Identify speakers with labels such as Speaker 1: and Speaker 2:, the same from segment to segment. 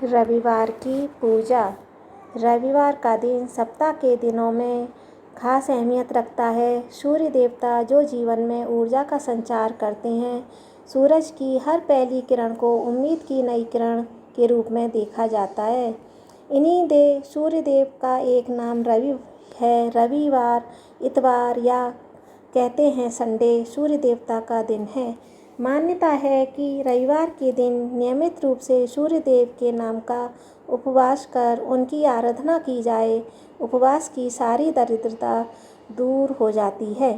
Speaker 1: रविवार की पूजा। रविवार का दिन सप्ताह के दिनों में खास अहमियत रखता है। सूर्य देवता जो जीवन में ऊर्जा का संचार करते हैं, सूरज की हर पहली किरण को उम्मीद की नई किरण के रूप में देखा जाता है। इन्हीं दे सूर्य देव का एक नाम रवि है। रविवार, इतवार या कहते हैं संडे सूर्य देवता का दिन है। मान्यता है कि रविवार के दिन नियमित रूप से सूर्य देव के नाम का उपवास कर उनकी आराधना की जाए। उपवास की सारी दरिद्रता दूर हो जाती है।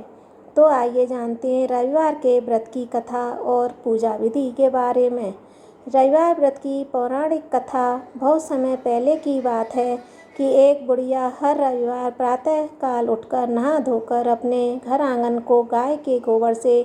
Speaker 1: तो आइए जानते हैं रविवार के व्रत की कथा और पूजा विधि के बारे में। रविवार व्रत की पौराणिक कथा बहुत समय पहले की बात है कि एक बुढ़िया हर रविवार प्रातः काल उठकर नहा धोकर अपने घर आंगन को गाय के गोबर से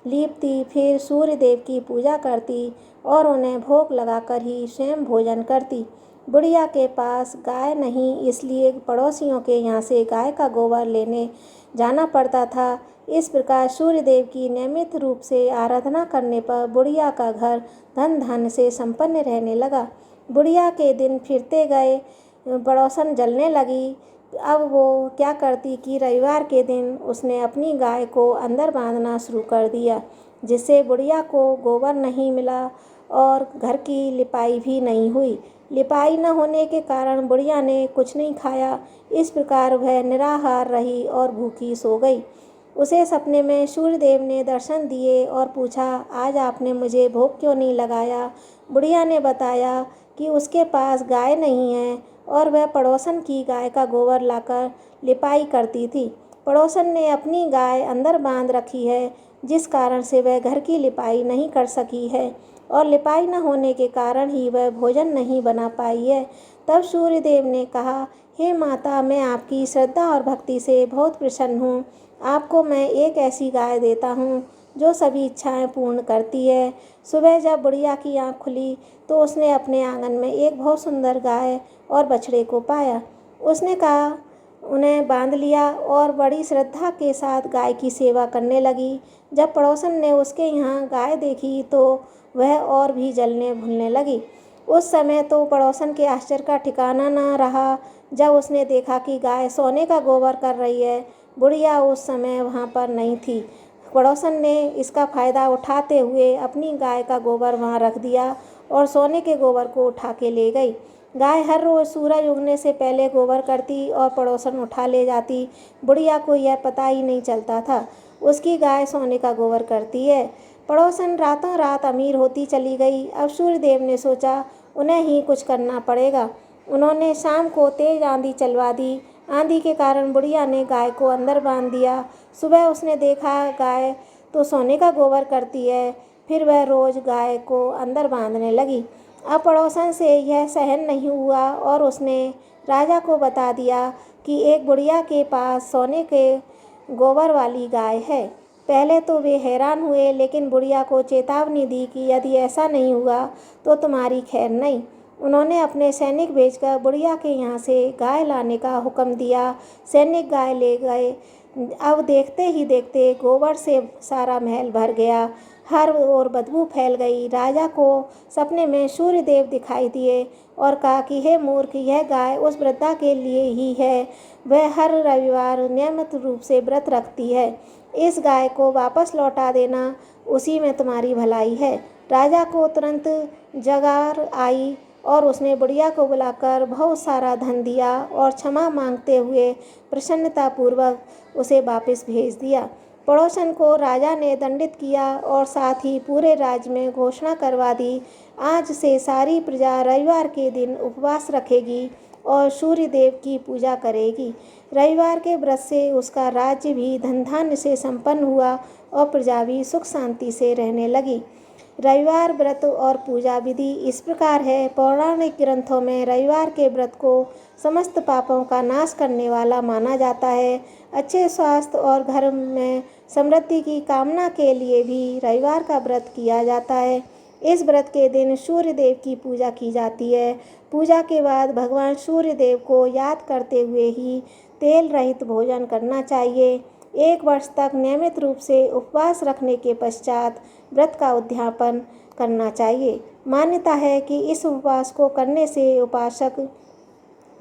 Speaker 1: लीपती, फिर सूर्य देव की पूजा करती और उन्हें भोग लगाकर ही स्वयं भोजन करती। बुढ़िया के पास गाय नहीं, इसलिए पड़ोसियों के यहाँ से गाय का गोबर लेने जाना पड़ता था। इस प्रकार सूर्य देव की नियमित रूप से आराधना करने पर बुढ़िया का घर धन धान्य से संपन्न रहने लगा। बुढ़िया के दिन फिरते गए, पड़ोसन जलने लगी। अब वो क्या करती कि रविवार के दिन उसने अपनी गाय को अंदर बांधना शुरू कर दिया, जिससे बुढ़िया को गोबर नहीं मिला और घर की लिपाई भी नहीं हुई। लिपाई न होने के कारण बुढ़िया ने कुछ नहीं खाया। इस प्रकार वह निराहार रही और भूखी सो गई। उसे सपने में सूर्यदेव ने दर्शन दिए और पूछा, आज आपने मुझे भोग क्यों नहीं लगाया? बुढ़िया ने बताया कि उसके पास गाय नहीं है और वह पड़ोसन की गाय का गोबर लाकर लिपाई करती थी। पड़ोसन ने अपनी गाय अंदर बांध रखी है, जिस कारण से वह घर की लिपाई नहीं कर सकी है और लिपाई न होने के कारण ही वह भोजन नहीं बना पाई है। तब सूर्यदेव ने कहा, हे माता, मैं आपकी श्रद्धा और भक्ति से बहुत प्रसन्न हूँ। आपको मैं एक ऐसी गाय देता हूँ जो सभी इच्छाएं पूर्ण करती है। सुबह जब बुढ़िया की आँख खुली तो उसने अपने आंगन में एक बहुत सुंदर गाय और बछड़े को पाया। उसने कहा, उन्हें बांध लिया और बड़ी श्रद्धा के साथ गाय की सेवा करने लगी। जब पड़ोसन ने उसके यहाँ गाय देखी तो वह और भी जलने भूलने लगी। उस समय तो पड़ोसन के आश्चर्य का ठिकाना न रहा जब उसने देखा कि गाय सोने का गोबर कर रही है। बुढ़िया उस समय वहाँ पर नहीं थी। पड़ोसन ने इसका फ़ायदा उठाते हुए अपनी गाय का गोबर वहाँ रख दिया और सोने के गोबर को उठा के ले गई। गाय हर रोज़ सूरज उगने से पहले गोबर करती और पड़ोसन उठा ले जाती। बुढ़िया को यह पता ही नहीं चलता था उसकी गाय सोने का गोबर करती है। पड़ोसन रातों रात अमीर होती चली गई। अब सूर्यदेव ने सोचा उन्हें ही कुछ करना पड़ेगा। उन्होंने शाम को तेज आंधी चलवा दी। आंधी के कारण बुढ़िया ने गाय को अंदर बांध दिया। सुबह उसने देखा गाय तो सोने का गोबर करती है। फिर वह रोज़ गाय को अंदर बांधने लगी। अब पड़ोसन से यह सहन नहीं हुआ और उसने राजा को बता दिया कि एक बुढ़िया के पास सोने के गोबर वाली गाय है। पहले तो वे हैरान हुए, लेकिन बुढ़िया को चेतावनी दी कि यदि ऐसा नहीं हुआ तो तुम्हारी खैर नहीं। उन्होंने अपने सैनिक भेजकर बुढ़िया के यहाँ से गाय लाने का हुक्म दिया। सैनिक गाय ले गए। अब देखते ही देखते गोबर से सारा महल भर गया। हर ओर बदबू फैल गई। राजा को सपने में सूर्यदेव दिखाई दिए और कहा कि हे मूर्ख, यह गाय उस वृद्धा के लिए ही है। वह हर रविवार नियमित रूप से व्रत रखती है। इस गाय को वापस लौटा देना, उसी में तुम्हारी भलाई है। राजा को तुरंत जगार आई और उसने बुढ़िया को बुलाकर बहुत सारा धन दिया और क्षमा मांगते हुए प्रसन्नतापूर्वक उसे वापस भेज दिया। पड़ोसन को राजा ने दंडित किया और साथ ही पूरे राज्य में घोषणा करवा दी, आज से सारी प्रजा रविवार के दिन उपवास रखेगी और सूर्य देव की पूजा करेगी। रविवार के व्रत से उसका राज्य भी धन धान्य से संपन्न हुआ और प्रजा भी सुख शांति से रहने लगी। रविवार व्रत और पूजा विधि इस प्रकार है। पौराणिक ग्रंथों में रविवार के व्रत को समस्त पापों का नाश करने वाला माना जाता है। अच्छे स्वास्थ्य और घर में समृद्धि की कामना के लिए भी रविवार का व्रत किया जाता है। इस व्रत के दिन सूर्य देव की पूजा की जाती है। पूजा के बाद भगवान सूर्य देव को याद करते हुए ही तेल रहित भोजन करना चाहिए। 1 वर्ष तक नियमित रूप से उपवास रखने के पश्चात व्रत का उद्यापन करना चाहिए। मान्यता है कि इस उपवास को करने से उपासक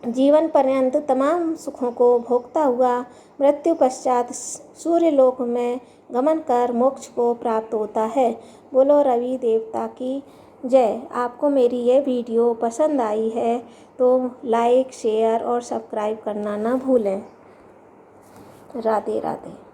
Speaker 1: जीवन पर्यंत तमाम सुखों को भोगता हुआ मृत्यु पश्चात सूर्यलोक में गमन कर मोक्ष को प्राप्त होता है। बोलो रवि देवता की जय। आपको मेरी ये वीडियो पसंद आई है तो लाइक, शेयर और सब्सक्राइब करना ना भूलें। राधे राधे।